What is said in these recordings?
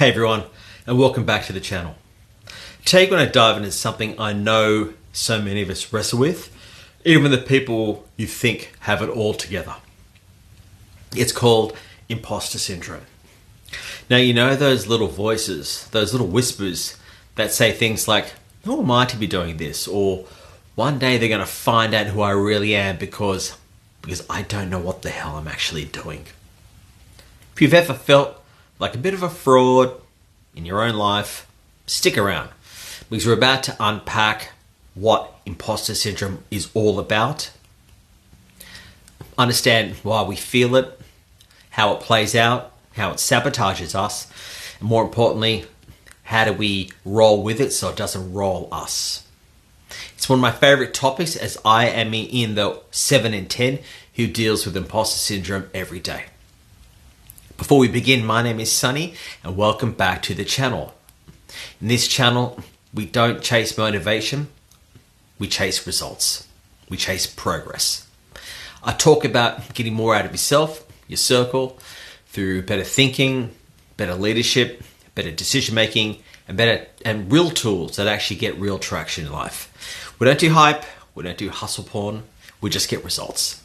Hey everyone, and welcome back to the channel. Today we're going to dive into something I know so many of us wrestle with, even the people you think have it all together. It's called Imposter Syndrome. Now you know those little voices, those little whispers that say things like, who am I to be doing this? Or one day they're going to find out who I really am because I don't know what the hell I'm actually doing. If you've ever felt like a bit of a fraud in your own life, stick around because we're about to unpack what imposter syndrome is all about, understand why we feel it, how it plays out, how it sabotages us, and more importantly, how do we roll with it so it doesn't roll us. It's one of my favorite topics as I am in the 7 in 10 who deals with imposter syndrome every day. Before we begin, my name is Sunny and welcome back to the channel. In this channel, we don't chase motivation, we chase results. We chase progress. I talk about getting more out of yourself, your circle, through better thinking, better leadership, better decision making, and real tools that actually get real traction in life. We don't do hype, we don't do hustle porn, we just get results.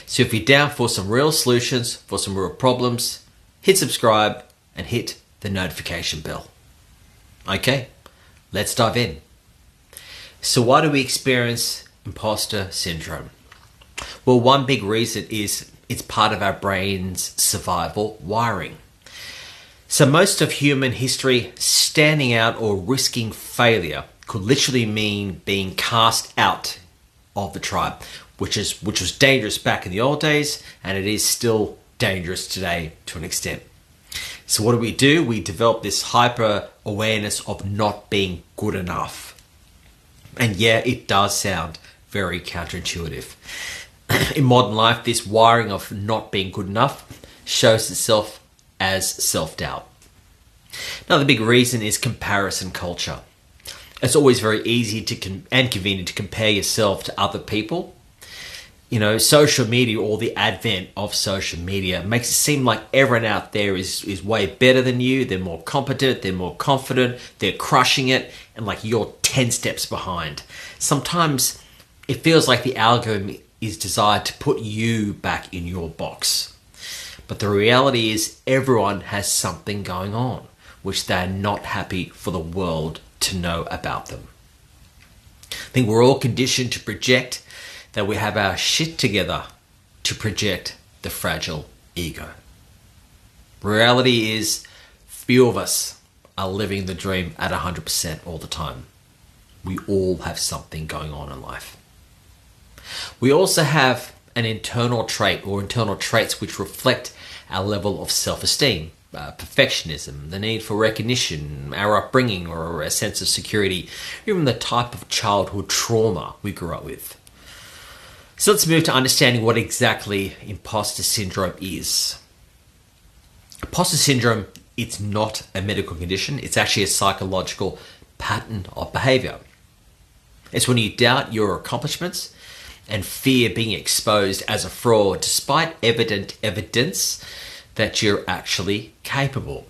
So if you're down for some real solutions, for some real problems, hit subscribe and hit the notification bell. Okay, let's dive in. So why do we experience imposter syndrome? Well, one big reason is it's part of our brain's survival wiring. So most of human history, standing out or risking failure could literally mean being cast out of the tribe, which was dangerous back in the old days, and it is still dangerous today to an extent. So what do? We develop this hyper awareness of not being good enough. And yeah, it does sound very counterintuitive. In modern life, this wiring of not being good enough shows itself as self-doubt. Another big reason is comparison culture. It's always very easy and convenient to compare yourself to other people. You know, social media, or the advent of social media, makes it seem like everyone out there is way better than you. They're more competent, they're more confident, they're crushing it, and like you're 10 steps behind. Sometimes it feels like the algorithm is designed to put you back in your box. But the reality is everyone has something going on, which they're not happy for the world to know about them. I think we're all conditioned to project that we have our shit together, to project the fragile ego. Reality is few of us are living the dream at 100% all the time. We all have something going on in life. We also have an internal trait or internal traits which reflect our level of self-esteem, perfectionism, the need for recognition, our upbringing or a sense of security, even the type of childhood trauma we grew up with. So let's move to understanding what exactly imposter syndrome is. Imposter syndrome, it's not a medical condition. It's actually a psychological pattern of behavior. It's when you doubt your accomplishments and fear being exposed as a fraud despite evident evidence that you're actually capable.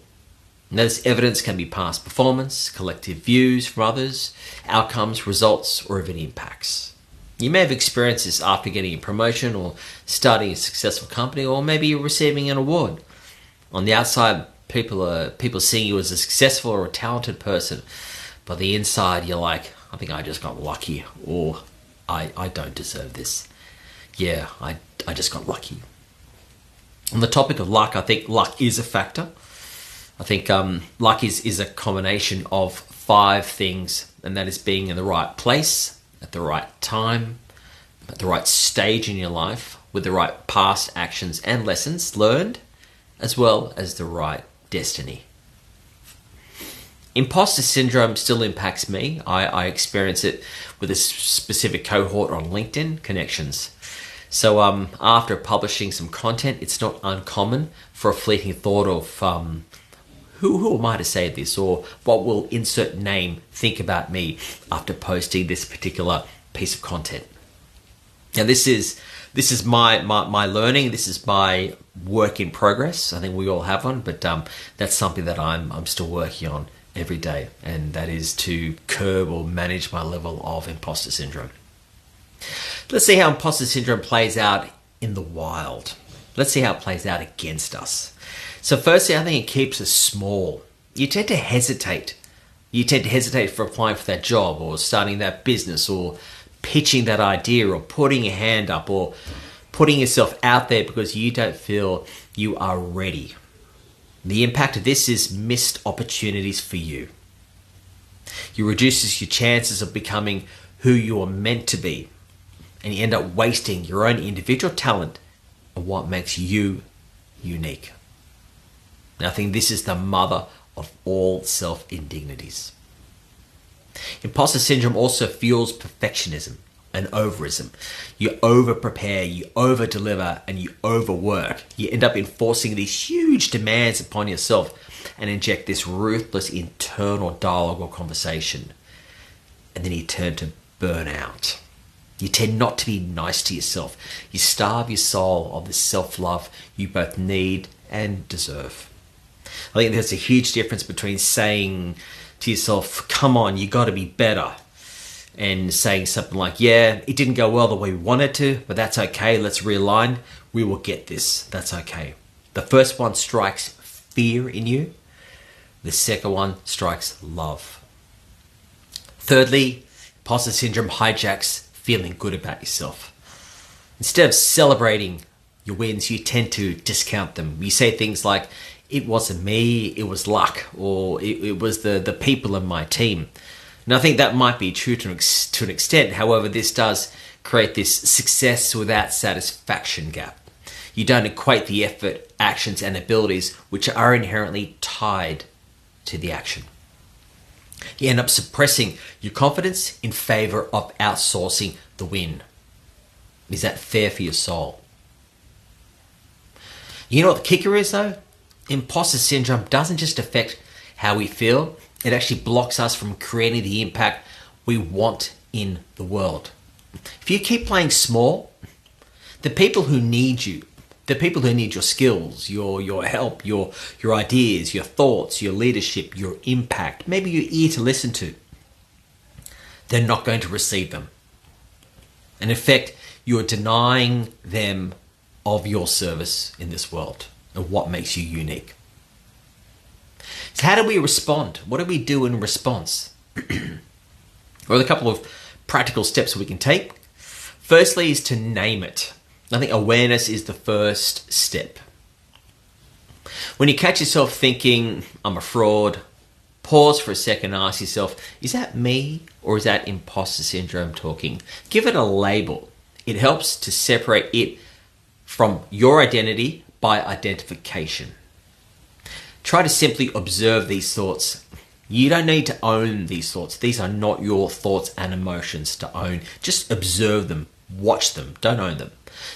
Now, this evidence can be past performance, collective views from others, outcomes, results, or even impacts. You may have experienced this after getting a promotion or starting a successful company, or maybe you're receiving an award. On the outside, people seeing you as a successful or a talented person, but the inside you're like, I think I just got lucky, or I don't deserve this. Yeah, I just got lucky. On the topic of luck, I think luck is a factor. I think luck is a combination of 5 things, and that is being in the right place, at the right time, at the right stage in your life, with the right past actions and lessons learned, as well as the right destiny. Imposter syndrome still impacts me. I experience it with a specific cohort on LinkedIn connections. So after publishing some content, it's not uncommon for a fleeting thought of who am I to say this, or what will insert name think about me after posting this particular piece of content. Now this is my learning, this is my work in progress. I think we all have one, but that's something that I'm still working on every day, and that is to curb or manage my level of imposter syndrome. Let's see how imposter syndrome plays out in the wild. Let's see how it plays out against us. So firstly, I think it keeps us small. You tend to hesitate. You tend to hesitate for applying for that job or starting that business or pitching that idea or putting your hand up or putting yourself out there because you don't feel you are ready. The impact of this is missed opportunities for you. It reduces your chances of becoming who you are meant to be, and you end up wasting your own individual talent and what makes you unique. Now, I think this is the mother of all self-indignities. Imposter syndrome also fuels perfectionism and overism. You over-prepare, you over-deliver, and you overwork. You end up enforcing these huge demands upon yourself and inject this ruthless internal dialogue or conversation. And then you turn to burnout. You tend not to be nice to yourself. You starve your soul of the self-love you both need and deserve. I think there's a huge difference between saying to yourself, come on, you got to be better, and saying something like, yeah, it didn't go well the way we wanted to, but that's okay, let's realign, we will get this, that's okay. The first one strikes fear in you. The second one strikes love. Thirdly, imposter syndrome hijacks feeling good about yourself. Instead of celebrating your wins, you tend to discount them. You say things like, it wasn't me, it was luck, or it was the people in my team. And I think that might be true to an extent. However, this does create this success without satisfaction gap. You don't equate the effort, actions, and abilities which are inherently tied to the action. You end up suppressing your confidence in favor of outsourcing the win. Is that fair for your soul? You know what the kicker is though? Imposter syndrome doesn't just affect how we feel, it actually blocks us from creating the impact we want in the world. If you keep playing small, the people who need you, the people who need your skills, your help, your ideas, your thoughts, your leadership, your impact, maybe your ear to listen to, they're not going to receive them. And in fact, you're denying them of your service in this world and what makes you unique. So how do we respond? What do we do in response? Well, a couple of practical steps we can take. Firstly is to name it. I think awareness is the first step. When you catch yourself thinking, I'm a fraud, pause for a second and ask yourself, is that me or is that imposter syndrome talking? Give it a label. It helps to separate it from your identity by identification. Try to simply observe these thoughts. You don't need to own these thoughts. These are not your thoughts and emotions to own. Just observe them, watch them, don't own them.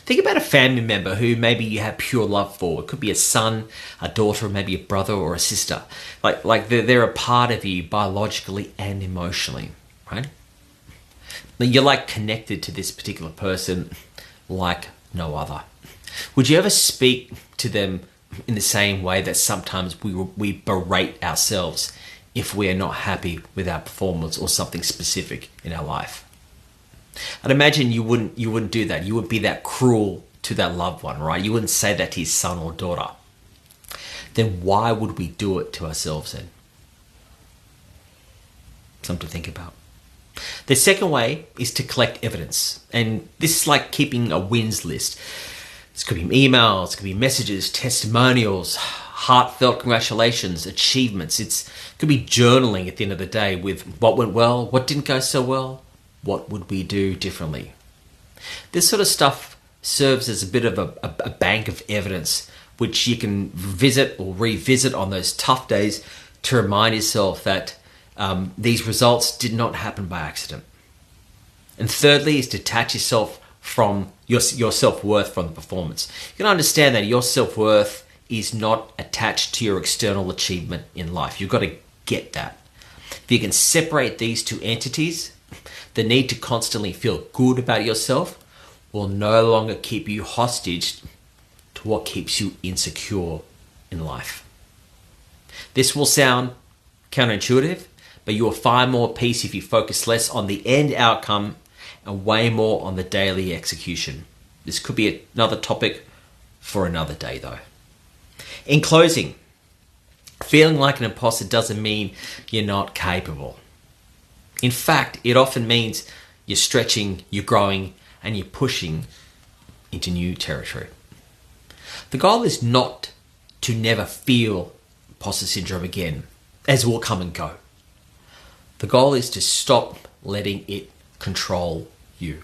Think about a family member who maybe you have pure love for. It could be a son, a daughter, maybe a brother or a sister. Like they're a part of you biologically and emotionally, right? You're like connected to this particular person like no other. Would you ever speak to them in the same way that sometimes we berate ourselves if we are not happy with our performance or something specific in our life? I'd imagine you wouldn't do that. You wouldn't be that cruel to that loved one, right? You wouldn't say that to his son or daughter. Then why would we do it to ourselves then? Something to think about. The second way is to collect evidence. And this is like keeping a wins list. This could be emails, it could be messages, testimonials, heartfelt congratulations, achievements. It could be journaling at the end of the day with what went well, what didn't go so well, what would we do differently. This sort of stuff serves as a bit of a bank of evidence which you can visit or revisit on those tough days to remind yourself that these results did not happen by accident. And thirdly is detach yourself from your self-worth from the performance. You can understand that your self-worth is not attached to your external achievement in life. You've got to get that. If you can separate these two entities, the need to constantly feel good about yourself will no longer keep you hostage to to what keeps you insecure in life. This will sound counterintuitive, but you will find more peace if you focus less on the end outcome and way more on the daily execution. This could be another topic for another day though. In closing, feeling like an imposter doesn't mean you're not capable. In fact, it often means you're stretching, you're growing, and you're pushing into new territory. The goal is not to never feel imposter syndrome again, as it will come and go. The goal is to stop letting it control you.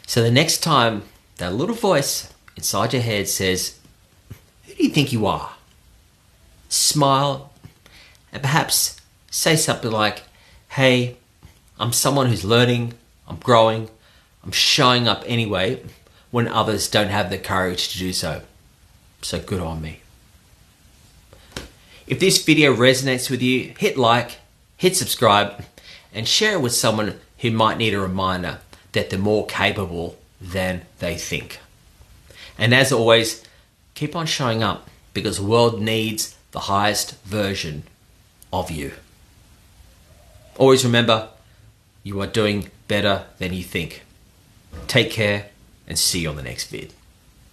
So the next time that little voice inside your head says, "Who do you think you are?" smile and perhaps say something like, "Hey, I'm someone who's learning, I'm growing, I'm showing up anyway when others don't have the courage to do so. So good on me." If this video resonates with you, hit like, hit subscribe, and share it with someone who might need a reminder that they're more capable than they think. And as always, keep on showing up because the world needs the highest version of you. Always remember, you are doing better than you think. Take care and see you on the next vid.